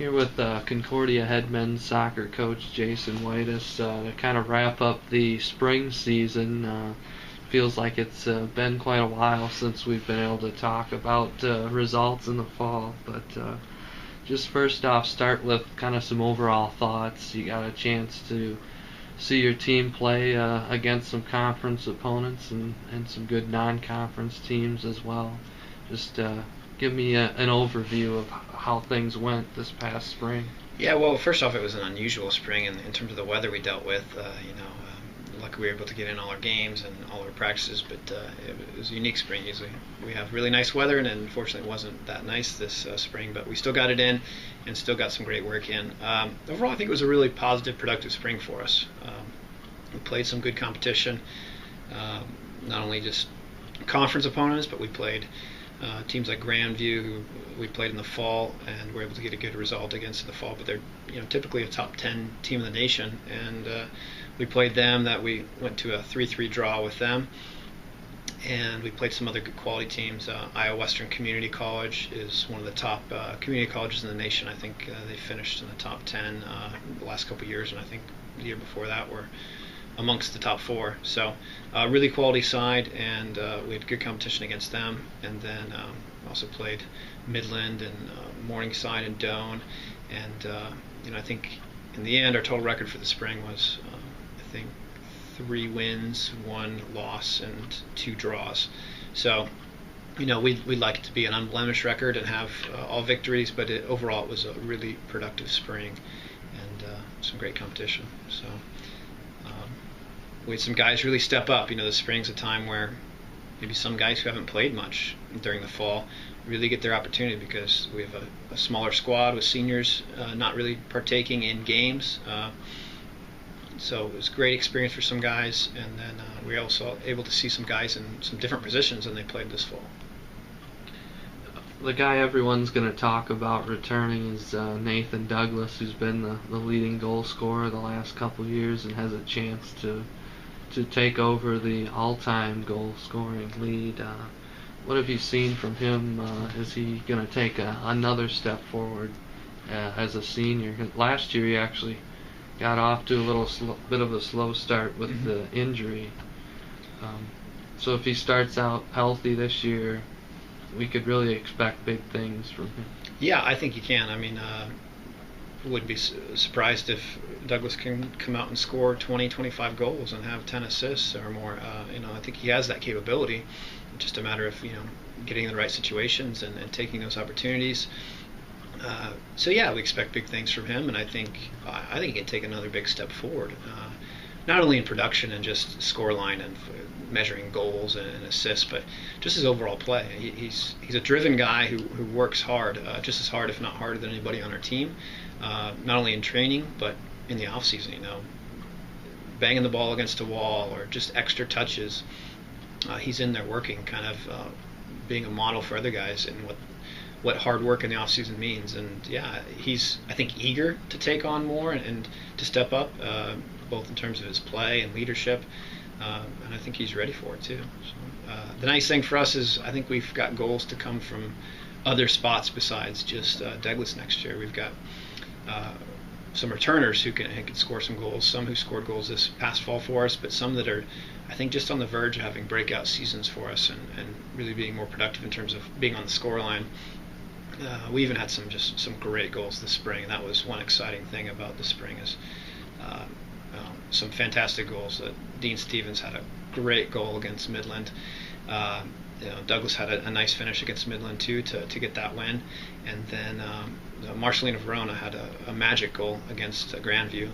Here with Concordia head men's soccer coach Jason Weides to kind of wrap up the spring season. Feels like it's been quite a while since we've been able to talk about results in the fall. But just first off, start with kind of some overall thoughts. You got a chance to see your team play against some conference opponents and some good non-conference teams as well. Just give me an overview of how things went this past spring. Yeah, well, first off, it was an unusual spring in terms of the weather we dealt with. Luckily we were able to get in all our games and all our practices, but it was a unique spring. Usually we have really nice weather, and unfortunately it wasn't that nice this spring, but we still got it in and still got some great work in. Overall, I think it was a really positive, productive spring for us. We played some good competition, not only just conference opponents, but we played teams like Grandview, who we played in the fall, and were able to get a good result against in the fall. But they're typically a top 10 team in the nation, and we played them. That we went to a 3-3 draw with them, and we played some other good quality teams. Iowa Western Community College is one of the top community colleges in the nation. I think they finished in the top 10 the last couple of years, and I think the year before that were amongst the top 4. So really quality side, and we had good competition against them. And then also played Midland and Morningside and Doane. And I think in the end our total record for the spring was I think 3 wins, 1 loss, and 2 draws. So we'd like it to be an unblemished record and have all victories, but overall it was a really productive spring and some great competition. So we had some guys really step up. The spring's a time where maybe some guys who haven't played much during the fall really get their opportunity, because we have a smaller squad with seniors not really partaking in games. So it was a great experience for some guys, and then we were also able to see some guys in some different positions than they played this fall. The guy everyone's going to talk about returning is Nathan Douglas, who's been the leading goal scorer the last couple years and has a chance to take over the all-time goal-scoring lead. What have you seen from him? Is he going to take another step forward as a senior? Last year he actually got off to a little bit of a slow start with the injury. So if he starts out healthy this year, we could really expect big things from him. Yeah, I think you can. I mean, would be surprised if Douglas can come out and score 20, 25 goals and have 10 assists or more. I think he has that capability. It's just a matter of getting in the right situations and taking those opportunities. So yeah, we expect big things from him, and I think he can take another big step forward. Not only in production and just scoreline and measuring goals and assists, but just his overall play. He's a driven guy who works hard, just as hard, if not harder, than anybody on our team. Not only in training, but in the off season. Banging the ball against a wall or just extra touches. He's in there working, kind of being a model for other guys and what hard work in the off season means. And yeah, he's, I think, eager to take on more and to step up, both in terms of his play and leadership. And I think he's ready for it too. So, the nice thing for us is I think we've got goals to come from other spots besides just Douglas next year. We've got some returners who can score some goals, some who scored goals this past fall for us, but some that are, I think, just on the verge of having breakout seasons for us and really being more productive in terms of being on the scoreline. We even had some great goals this spring, and that was one exciting thing about the spring is some fantastic goals. Dean Stevens had a great goal against Midland. Douglas had a nice finish against Midland too to get that win, and then Marcelina Verona had a magic goal against Grandview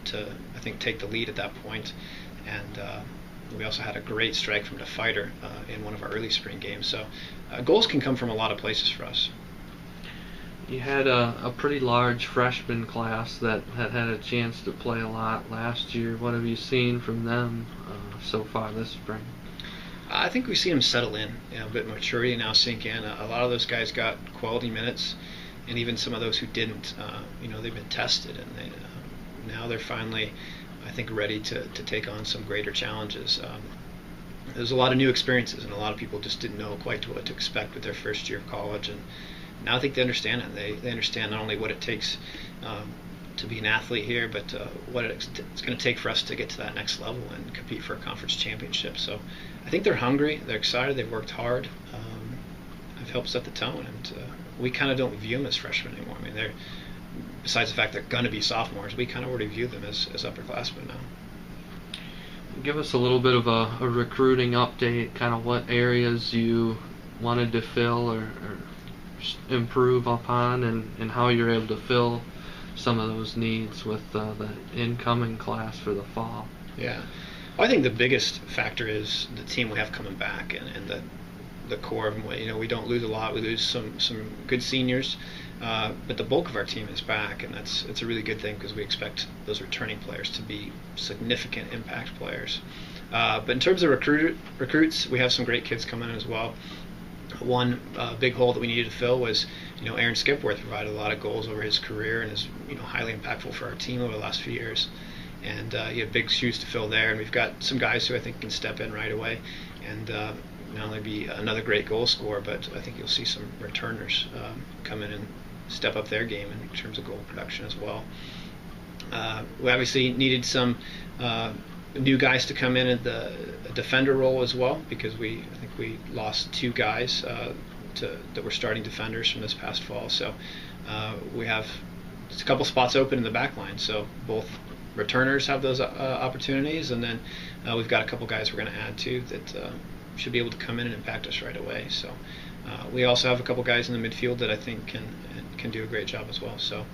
to, I think, take the lead at that point. And we also had a great strike from the fighter in one of our early spring games. So goals can come from a lot of places for us. You had a pretty large freshman class that had a chance to play a lot last year. What have you seen from them so far this spring? I think we've seen them settle in, a bit of maturity now sink in. A lot of those guys got quality minutes, and even some of those who didn't, they've been tested, and now they're finally, I think, ready to take on some greater challenges. There's a lot of new experiences, and a lot of people just didn't know quite what to expect with their first year of college, and now I think they understand it. They understand not only what it takes to be an athlete here, but what it's going to take for us to get to that next level and compete for a conference championship. So I think they're hungry, they're excited, they've worked hard. Have helped set the tone, and we kind of don't view them as freshmen anymore. I mean, they're, besides the fact they're going to be sophomores, we kind of already view them as upperclassmen now. Give us a little bit of a recruiting update, kind of what areas you wanted to fill or improve upon, and how you're able to fill some of those needs with the incoming class for the fall. Yeah. Well, I think the biggest factor is the team we have coming back, and the core of them. You know, we don't lose a lot. We lose some good seniors, but the bulk of our team is back, and it's a really good thing because we expect those returning players to be significant impact players. But in terms of recruits, we have some great kids coming in as well. One big hole that we needed to fill was, Aaron Skipworth provided a lot of goals over his career and is highly impactful for our team over the last few years. And he had big shoes to fill there, and we've got some guys who I think can step in right away and not only be another great goal scorer, but I think you'll see some returners come in and step up their game in terms of goal production as well. We obviously needed some new guys to come in at the defender role as well, because I think we lost 2 guys that were starting defenders from this past fall. So we have a couple spots open in the back line. So both returners have those opportunities, and then we've got a couple guys we're going to add to that should be able to come in and impact us right away. So we also have a couple guys in the midfield that I think can do a great job as well. So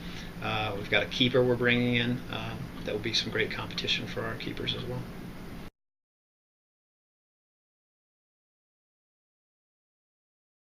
we've got a keeper we're bringing in that will be some great competition for our keepers as well.